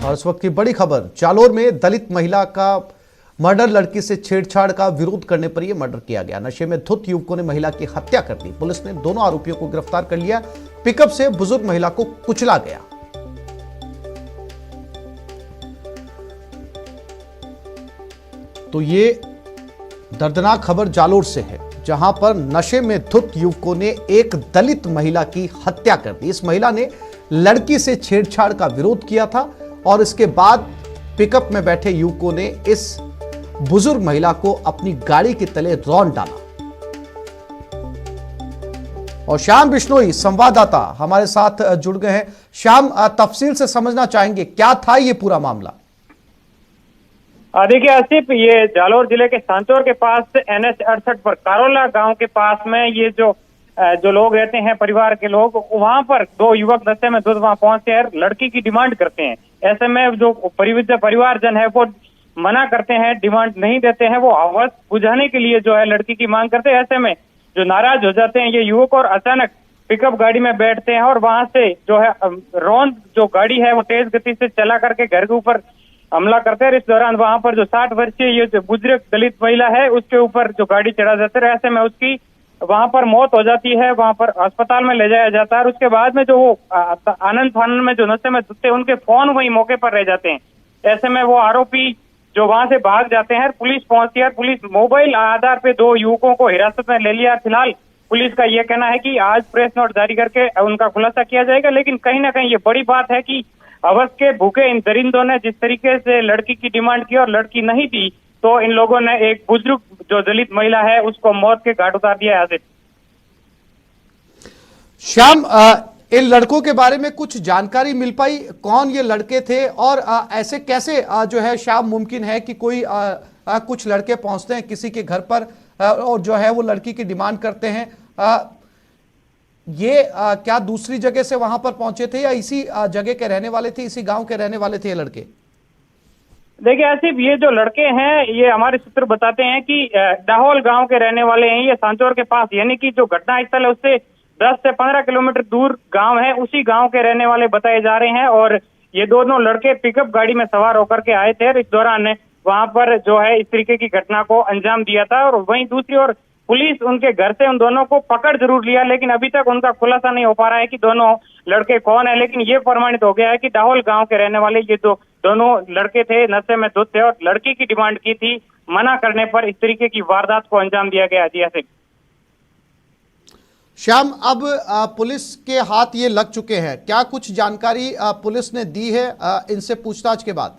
और इस वक्त की बड़ी खबर, जालोर में दलित महिला का मर्डर, लड़की से छेड़छाड़ का विरोध करने पर यह मर्डर किया गया। नशे में धुत युवकों ने महिला की हत्या कर दी। पुलिस ने दोनों आरोपियों को गिरफ्तार कर लिया। पिकअप से बुजुर्ग महिला को कुचला गया। तो ये दर्दनाक खबर जालोर से है, जहां पर नशे में धुत युवकों ने एक दलित महिला की हत्या कर दी। इस महिला ने लड़की से छेड़छाड़ का विरोध किया था और इसके बाद पिकअप में बैठे युवकों ने इस बुजुर्ग महिला को अपनी गाड़ी के तले रौंद डाला। और श्याम बिश्नोई संवाददाता हमारे साथ जुड़ गए हैं। श्याम, तफसील से समझना चाहेंगे क्या था ये पूरा मामला? देखिए आसिफ, ये जालोर जिले के सांचौर के पास NH 68 पर कारोला गांव के पास में ये जो लोग रहते हैं, परिवार के लोग, वहां पर दो युवक नशे में धुत वहां पहुंचते हैं, लड़की की डिमांड करते हैं। ऐसे में जो परिवारजन है वो मना करते हैं, डिमांड नहीं देते हैं, वो आवाज बुझाने के लिए जो है लड़की की मांग करते हैं। ऐसे में जो नाराज हो जाते हैं ये युवक और अचानक पिकअप गाड़ी में बैठते हैं और वहां से जो है रौंद जो गाड़ी है वो तेज गति से चला करके घर के ऊपर हमला करते हैं। इस दौरान वहां पर जो 60 वर्षीय ये जो बुजुर्ग दलित महिला है उसके ऊपर जो गाड़ी चढ़ा जाता है। ऐसे में उसकी वहां पर मौत हो जाती है, वहां पर अस्पताल में ले जाया जाता है। और उसके बाद में जो वो आनंद फानंद में जो नशे में धुते उनके फोन वही मौके पर रह जाते हैं। ऐसे में वो आरोपी जो वहां से भाग जाते हैं, पुलिस पहुंचती है। पुलिस मोबाइल आधार पे दो युवकों को हिरासत में ले लिया। फिलहाल पुलिस का ये कहना है कि आज प्रेस नोट जारी करके उनका खुलासा किया जाएगा। लेकिन कहीं ना कहीं ये बड़ी बात है कि अवध के भूखे इन दरिंदों ने जिस तरीके से लड़की की डिमांड की और लड़की नहीं दी, तो इन लोगों ने एक बुजुर्ग जो दलित महिला है उसको मौत के घाट उतार दिया है। आसिफ, श्याम, इन लड़कों के बारे में कुछ जानकारी मिल पाई? कौन ये लड़के थे और ऐसे कैसे जो है श्याम मुमकिन है कि कोई कुछ लड़के पहुंचते हैं किसी के घर पर और जो है वो लड़की की डिमांड करते हैं? ये क्या दूसरी जगह से वहां पर पहुंचे थे या इसी जगह के रहने वाले थे, इसी गांव के रहने वाले थे ये लड़के? देखिए आसिफ, ये जो लड़के हैं ये हमारे सूत्र बताते हैं कि डाहोल गांव के रहने वाले हैं। ये सांचौर के पास, यानी कि जो घटना स्थल है उससे 10 से 15 किलोमीटर दूर गांव है, उसी गांव के रहने वाले बताए जा रहे हैं। और ये दोनों लड़के पिकअप गाड़ी में सवार होकर के आए थे और इस दौरान वहां पर जो है इस तरीके की घटना को अंजाम दिया था। और वहीं दूसरी ओर पुलिस उनके घर से उन दोनों को पकड़ जरूर लिया, लेकिन अभी तक उनका खुलासा नहीं हो पा रहा है कि दोनों लड़के कौन है। लेकिन ये प्रमाणित हो गया है कि डाहोल गांव के रहने वाले ये दोनों लड़के थे, नशे में धुत थे और लड़की की डिमांड की थी। मना करने पर इस तरीके की वारदात को अंजाम दिया गया। जी ऐसे श्याम, अब पुलिस के हाथ ये लग चुके हैं, क्या कुछ जानकारी पुलिस ने दी है इनसे पूछताछ के बाद?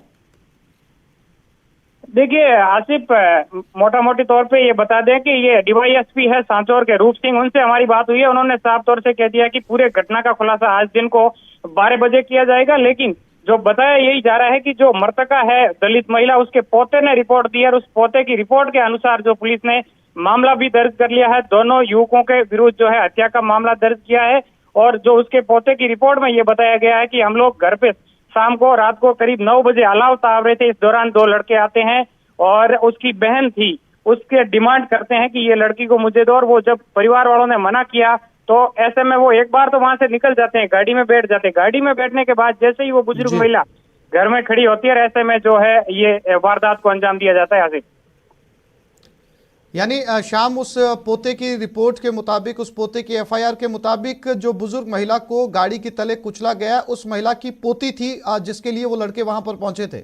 देखिए आसिफ, मोटा मोटी तौर पे ये बता दें कि ये DYSP है सांचौर के रूप सिंह, उनसे हमारी बात हुई है। उन्होंने साफ तौर से कह दिया कि पूरे घटना का खुलासा आज दिन को 12 बजे किया जाएगा। लेकिन जो बताया यही जा रहा है कि जो मृतका है दलित महिला, उसके पोते ने रिपोर्ट दी है और उस पोते की रिपोर्ट के अनुसार जो पुलिस ने मामला भी दर्ज कर लिया है। दोनों युवकों के विरुद्ध जो है हत्या का मामला दर्ज किया है। और जो उसके पोते की रिपोर्ट में ये बताया गया है कि हम लोग घर पे शाम को रात को करीब 9 बजे अलाव ताव रहे थे। इस दौरान दो लड़के आते हैं और उसकी बहन थी, उसके डिमांड करते हैं कि ये लड़की को मुझे दो। और वो जब परिवार वालों ने मना किया तो ऐसे में वो एक बार तो वहां से निकल जाते हैं, गाड़ी में बैठ जाते हैं। गाड़ी में बैठने के बाद जैसे ही वो बुजुर्ग महिला घर में खड़ी होती है, ऐसे में जो है ये वारदात को अंजाम दिया जाता है। आसिफ, यानी शाम, उस पोते की रिपोर्ट के मुताबिक, उस पोते की FIR के मुताबिक जो बुजुर्ग महिला को गाड़ी के तले कुचला गया, उस महिला की पोती थी जिसके लिए वो लड़के वहां पर पहुंचे थे।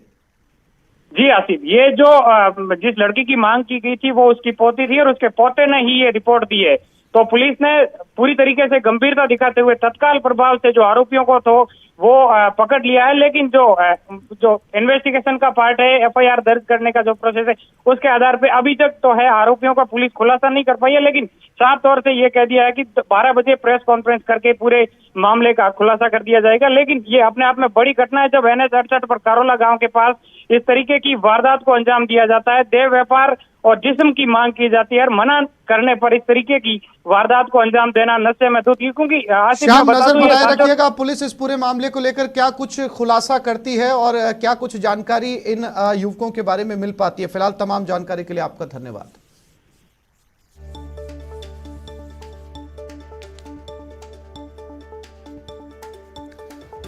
जी आसिफ, ये जो जिस लड़की की मांग की गई थी वो उसकी पोती थी और उसके पोते ने ही ये रिपोर्ट दी है। तो पुलिस ने पूरी तरीके से गंभीरता दिखाते हुए तत्काल प्रभाव से जो आरोपियों को तो वो पकड़ लिया है। लेकिन जो इन्वेस्टिगेशन का पार्ट है, FIR दर्ज करने का जो प्रोसेस है, उसके आधार पे अभी तक तो है आरोपियों का पुलिस खुलासा नहीं कर पाई है। लेकिन साफ तौर से ये कह दिया है कि 12 बजे प्रेस कॉन्फ्रेंस करके पूरे मामले का खुलासा कर दिया जाएगा। लेकिन ये अपने आप में बड़ी घटना है जब NH 68 पर कारोला गांव के पास इस तरीके की वारदात को अंजाम दिया जाता है। देह व्यापार और जिस्म की मांग की जाती है और मना करने पर इस तरीके की वारदात को अंजाम देना नशे में धुत। क्योंकि श्याम, नजर बनाए रखिएगा, पुलिस इस पूरे मामले को लेकर क्या कुछ खुलासा करती है और क्या कुछ जानकारी इन युवकों के बारे में मिल पाती है। फिलहाल तमाम जानकारी के लिए आपका धन्यवाद।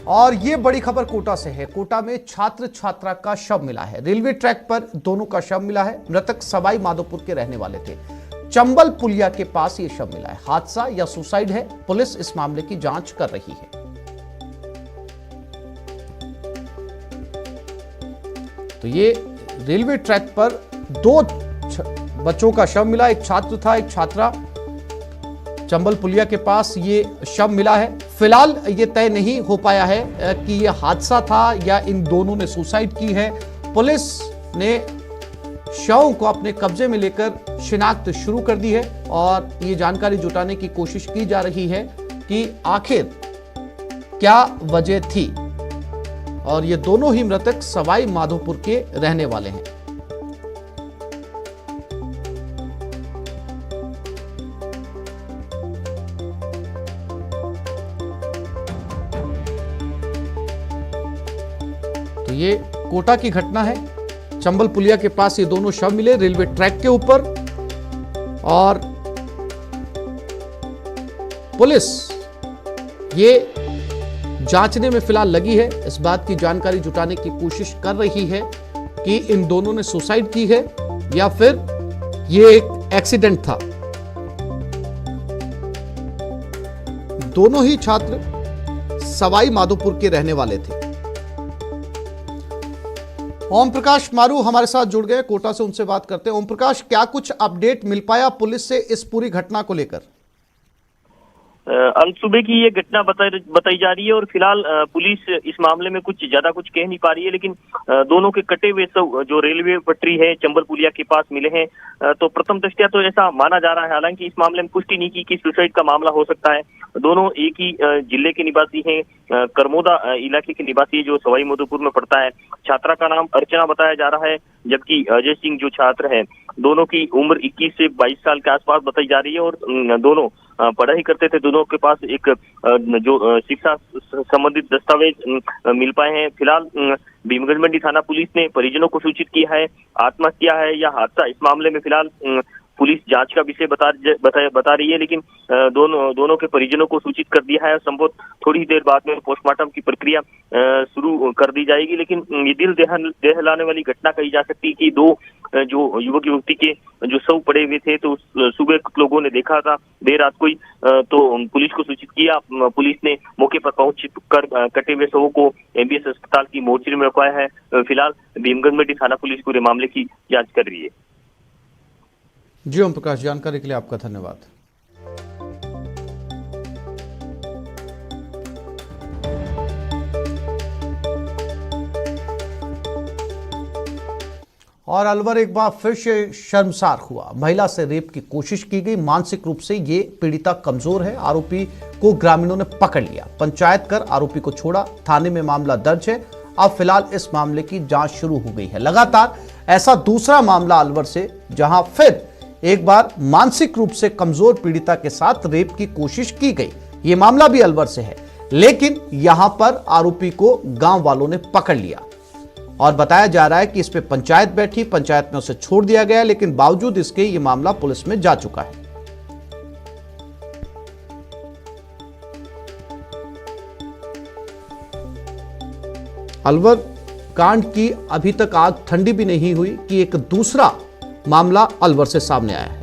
और ये बड़ी खबर कोटा से है। कोटा में छात्र छात्रा का शव मिला है। रेलवे ट्रैक पर दोनों का शव मिला है। मृतक सवाई माधोपुर के रहने वाले थे। चंबल पुलिया के पास ये शव मिला है। हादसा या सुसाइड है, पुलिस इस मामले की जांच कर रही है। तो ये रेलवे ट्रैक पर दो बच्चों का शव मिला, एक छात्र था, एक छात्रा। चंबल पुलिया के पास ये शव मिला है। फिलहाल ये तय नहीं हो पाया है कि ये हादसा था या इन दोनों ने सुसाइड की है। पुलिस ने शव को अपने कब्जे में लेकर शिनाख्त शुरू कर दी है और ये जानकारी जुटाने की कोशिश की जा रही है कि आखिर क्या वजह थी। और ये दोनों ही मृतक सवाई माधोपुर के रहने वाले हैं। तो ये कोटा की घटना है। चंबल पुलिया के पास ये दोनों शव मिले रेलवे ट्रैक के ऊपर और पुलिस ये जांचने में फिलहाल लगी है। इस बात की जानकारी जुटाने की कोशिश कर रही है कि इन दोनों ने सुसाइड की है या फिर ये एक एक्सीडेंट था। दोनों ही छात्र सवाई माधोपुर के रहने वाले थे। ओम प्रकाश मारू हमारे साथ जुड़ गए कोटा से, उनसे बात करते हैं। ओम प्रकाश, क्या कुछ अपडेट मिल पाया पुलिस से इस पूरी घटना को लेकर? अल सुबह की ये घटना बताई जा रही है और फिलहाल पुलिस इस मामले में कुछ ज्यादा कुछ कह नहीं पा रही है, लेकिन दोनों के कटे हुए शव जो रेलवे पटरी है चंबल पुलिया के पास मिले हैं। तो प्रथम दृष्टया तो ऐसा माना जा रहा है, हालांकि इस मामले में पुष्टि नहीं की कि सुसाइड का मामला हो सकता है। दोनों एक ही जिले के निवासी हैं, करमोदा इलाके के निवासी जो सवाई माधोपुर में पड़ता है। छात्रा का नाम अर्चना बताया जा रहा है, जबकि अजय सिंह जो छात्र है दोनों की उम्र 21 से 22 साल के आसपास बताई जा रही है और दोनों पढ़ाई करते थे। दोनों के पास एक जो शिक्षा संबंधित दस्तावेज मिल पाए हैं। फिलहाल भीमगंज मंडी थाना पुलिस ने परिजनों को सूचित किया है। आत्महत्या है या हादसा, इस मामले में फिलहाल पुलिस जांच का विषय बता रही है, लेकिन दोनों के परिजनों को सूचित कर दिया है। संभव थोड़ी देर बाद में पोस्टमार्टम की प्रक्रिया शुरू कर दी जाएगी। लेकिन ये दिल दहलाने वाली घटना कही जा सकती है कि दो जो युवक युवती के जो शव पड़े हुए थे, तो सुबह कुछ लोगों ने देखा था देर रात को ही, तो पुलिस को सूचित किया। पुलिस ने मौके पर पहुंच कर कटे हुए शवों को एमबीएस अस्पताल की मोर्चरी में रखवाया है। फिलहाल भीमगंज मंडी थाना पुलिस पूरे मामले की जांच कर रही है। जी ओम प्रकाश, जानकारी के लिए आपका धन्यवाद। और अलवर एक बार फिर से शर्मसार हुआ। महिला से रेप की कोशिश की गई। मानसिक रूप से ये पीड़िता कमजोर है। आरोपी को ग्रामीणों ने पकड़ लिया। पंचायत कर आरोपी को छोड़ा। थाने में मामला दर्ज है। अब फिलहाल इस मामले की जांच शुरू हो गई है। लगातार ऐसा दूसरा मामला अलवर से, जहां फिर एक बार मानसिक रूप से कमजोर पीड़िता के साथ रेप की कोशिश की गई। यह मामला भी अलवर से है, लेकिन यहां पर आरोपी को गांव वालों ने पकड़ लिया और बताया जा रहा है कि इस पे पंचायत बैठी, पंचायत में उसे छोड़ दिया गया, लेकिन बावजूद इसके ये मामला पुलिस में जा चुका है। अलवर कांड की अभी तक आग ठंडी भी नहीं हुई कि एक दूसरा मामला अलवर से सामने आया है।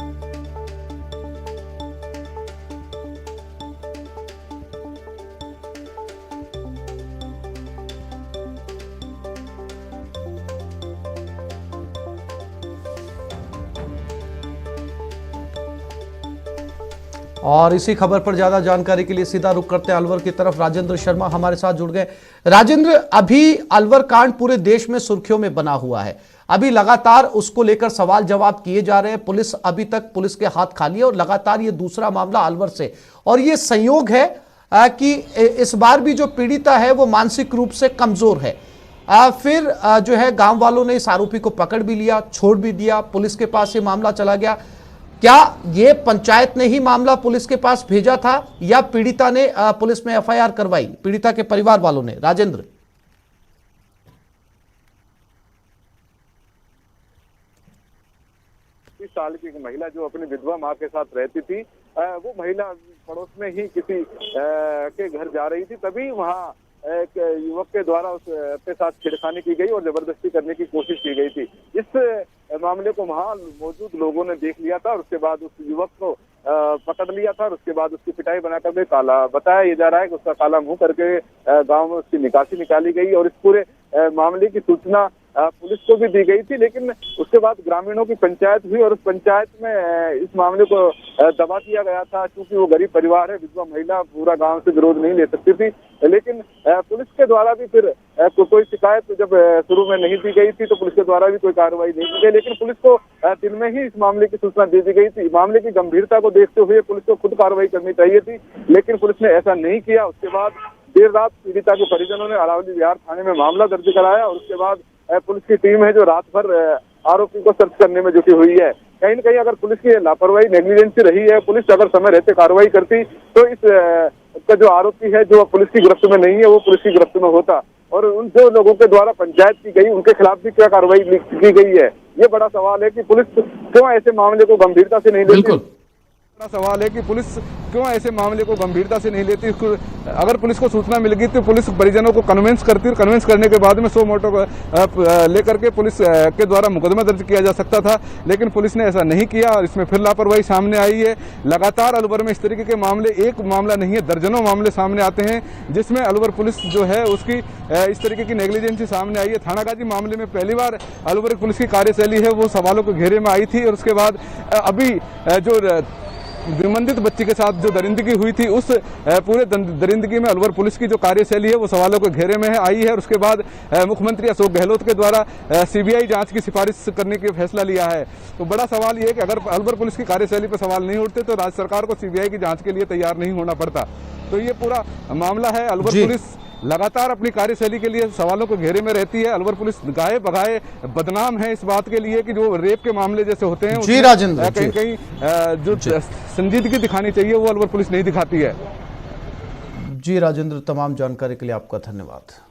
और इसी खबर पर ज्यादा जानकारी के लिए सीधा रुख करते हैं अलवर की तरफ। राजेंद्र शर्मा हमारे साथ जुड़ गए। राजेंद्र, अभी अलवर कांड पूरे देश में सुर्खियों में बना हुआ है। अभी लगातार उसको लेकर सवाल जवाब किए जा रहे हैं। पुलिस अभी तक पुलिस के हाथ खाली है और लगातार ये दूसरा मामला अलवर से, और ये संयोग है कि इस बार भी जो पीड़िता है वो मानसिक रूप से कमजोर है। फिर जो है गांव वालों ने इस आरोपी को पकड़ भी लिया, छोड़ भी दिया, पुलिस के पास ये मामला चला गया। क्या ये पंचायत ने ही मामला पुलिस के पास भेजा था या पीड़िता ने पुलिस में एफआईआर करवाई, पीड़िता के परिवार वालों ने? राजेंद्र, इस साल की एक महिला जो अपनी विधवा माँ के साथ रहती थी, वो महिला पड़ोस में ही किसी के घर जा रही थी, तभी वहाँ एक युवक के द्वारा उसके साथ छेड़खानी की गई और जबरदस्ती करने की कोशिश की गई थी। इस मामले को वहां मौजूद लोगों ने देख लिया था और उसके बाद उस युवक को पकड़ लिया था और उसके बाद उसकी पिटाई बनाकर के काला बताया जा रहा है कि उसका काला मुंह करके गांव में उसकी निकासी निकाली गई और इस पूरे मामले की सूचना पुलिस को भी दी गई थी। लेकिन उसके बाद ग्रामीणों की पंचायत हुई और उस पंचायत में इस मामले को दबा दिया गया था। क्योंकि वो गरीब परिवार है, विधवा महिला, पूरा गांव से विरोध नहीं ले सकती थी। लेकिन पुलिस के द्वारा भी फिर कोई शिकायत जब शुरू में नहीं दी गई थी तो पुलिस के द्वारा भी कोई कार्रवाई नहीं की गई। लेकिन पुलिस को दिन में ही इस मामले की सूचना दे दी गई थी। मामले की गंभीरता को देखते हुए पुलिस को खुद कार्रवाई करनी चाहिए थी, लेकिन पुलिस ने ऐसा नहीं किया। उसके बाद देर रात पीड़िता के परिजनों ने अरावली विहार थाने में मामला दर्ज कराया और उसके बाद पुलिस की टीम है जो रात भर आरोपी को सर्च करने में जुटी हुई है। कहीं न कहीं अगर पुलिस की लापरवाही, नेग्लिजेंसी रही है, पुलिस अगर समय रहते कार्रवाई करती तो इस का जो आरोपी है जो पुलिस की गिरफ्त में नहीं है वो पुलिस की गिरफ्त में होता। और उन जो लोगों के द्वारा पंचायत की गई उनके खिलाफ भी क्या कार्रवाई की गई है, ये बड़ा सवाल है कि पुलिस क्यों ऐसे मामले को गंभीरता से नहीं लेती। सवाल है कि पुलिस क्यों ऐसे मामले को गंभीरता से नहीं लेती। अगर पुलिस को सूचना मिल गई तो पुलिस परिजनों को कन्विंस करती, कन्विंस करने के बाद में 100 मोटो लेकर के पुलिस के द्वारा मुकदमा दर्ज किया जा सकता था। लेकिन पुलिस ने ऐसा नहीं किया और इसमें फिर लापरवाही सामने आई है। लगातार अलवर में इस तरीके के मामले, एक मामला नहीं है, दर्जनों मामले सामने आते हैं जिसमें अलवर पुलिस जो है उसकी इस तरीके की नेग्लिजेंसी सामने आई है। थानागाजी मामले में पहली बार अलवर पुलिस की कार्यशैली है वो सवालों के घेरे में आई थी और उसके बाद अभी जो विमंदित बच्ची के साथ जो दरिंदगी हुई थी उस पूरे दरिंदगी में अलवर पुलिस की जो कार्यशैली है वो सवालों के घेरे में आई है। और उसके बाद मुख्यमंत्री अशोक गहलोत के द्वारा सीबीआई जांच की सिफारिश करने का फैसला लिया है। तो बड़ा सवाल ये है कि अगर अलवर पुलिस की कार्यशैली पर सवाल नहीं उठते तो राज्य सरकार को सीबीआई की जांच के लिए तैयार नहीं होना पड़ता। तो ये पूरा मामला है। अलवर पुलिस लगातार अपनी कार्यशैली के लिए सवालों के घेरे में रहती है। अलवर पुलिस गाये बगाए बदनाम है इस बात के लिए कि जो रेप के मामले जैसे होते हैं जी राजेंद्र, कहीं कहीं जो संजीदगी दिखानी चाहिए वो अलवर पुलिस नहीं दिखाती है। जी राजेंद्र, तमाम जानकारी के लिए आपका धन्यवाद।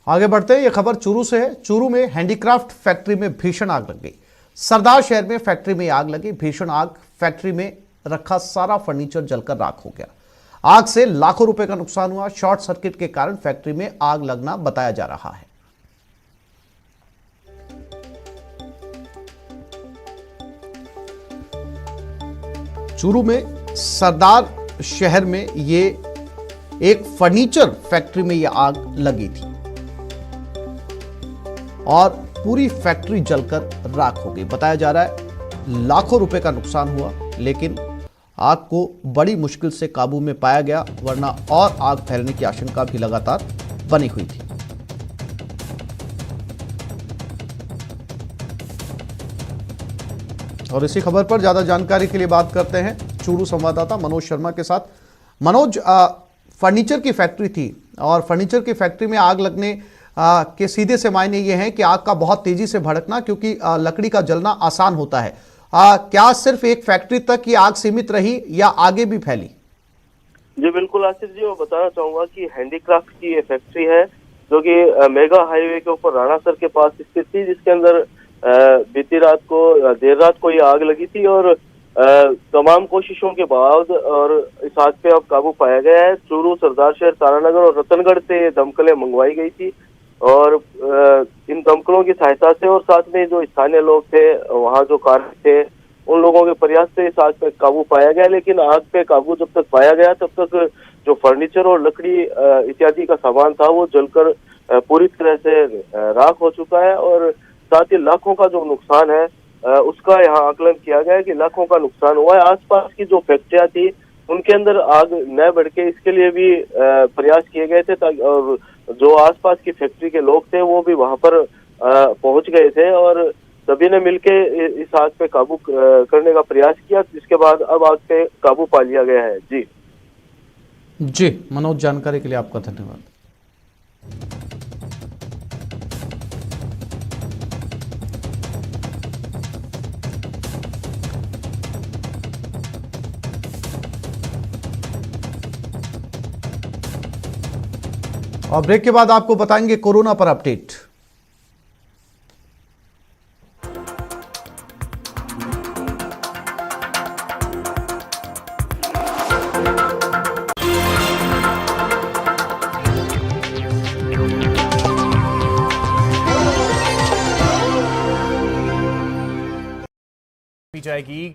आगे बढ़ते हैं, यह खबर चूरू से है। चूरू में हैंडीक्राफ्ट फैक्ट्री में भीषण आग लग गई। सरदार शहर में फैक्ट्री में आग लगी। भीषण आग, फैक्ट्री में रखा सारा फर्नीचर जलकर राख हो गया। आग से लाखों रुपए का नुकसान हुआ। शॉर्ट सर्किट के कारण फैक्ट्री में आग लगना बताया जा रहा है। चूरू में सरदार शहर में ये एक फर्नीचर फैक्ट्री में यह आग लगी थी और पूरी फैक्ट्री जलकर राख हो गई। बताया जा रहा है लाखों रुपए का नुकसान हुआ, लेकिन आग को बड़ी मुश्किल से काबू में पाया गया, वरना और आग फैलने की आशंका भी लगातार बनी हुई थी। और इसी खबर पर ज्यादा जानकारी के लिए बात करते हैं चूरू संवाददाता मनोज शर्मा के साथ। मनोज, फर्नीचर की फैक्ट्री थी और फर्नीचर की फैक्ट्री में आग लगने के सीधे से मायने ये हैं कि आग का बहुत तेजी से भड़कना, क्योंकि लकड़ी का जलना आसान होता है। क्या सिर्फ एक फैक्ट्री तक ये आग सीमित रही या आगे भी फैली? जी बिल्कुल आसिफ जी, मैं बताना चाहूंगा कि हैंडीक्राफ्ट की ये फैक्ट्री है जो कि मेगा हाईवे के ऊपर राणासर के पास स्थित थी, जिसके अंदर बीती रात को, देर रात को ये आग लगी थी और तमाम कोशिशों के बाद और इस आग पे अब काबू पाया गया है। चूरू, सरदार शहर, तारानगर और रतनगढ़ से दमकलें मंगवाई गई थी और इन दमकलों की सहायता से और साथ में जो स्थानीय लोग थे, वहाँ जो कार्य थे, उन लोगों के प्रयास से इस आग पे काबू पाया गया। लेकिन आग पे काबू जब तक पाया गया तब तक जो फर्नीचर और लकड़ी इत्यादि का सामान था वो जलकर पूरी तरह से राख हो चुका है और साथ ही लाखों का जो नुकसान है उसका यहाँ आकलन किया गया है कि लाखों का नुकसान हुआ है। आसपास की जो फैक्ट्रियां थी उनके अंदर आग न बढ़ के इसके लिए भी प्रयास किए गए थे, ताकि और जो आसपास की फैक्ट्री के लोग थे वो भी वहां पर पहुंच गए थे और सभी ने मिलके इस आग पे काबू करने का प्रयास किया, जिसके बाद अब आग पे काबू पा लिया गया है। जी मनोज, जानकारी के लिए आपका धन्यवाद। और ब्रेक के बाद आपको बताएंगे कोरोना पर अपडेट। जाएगी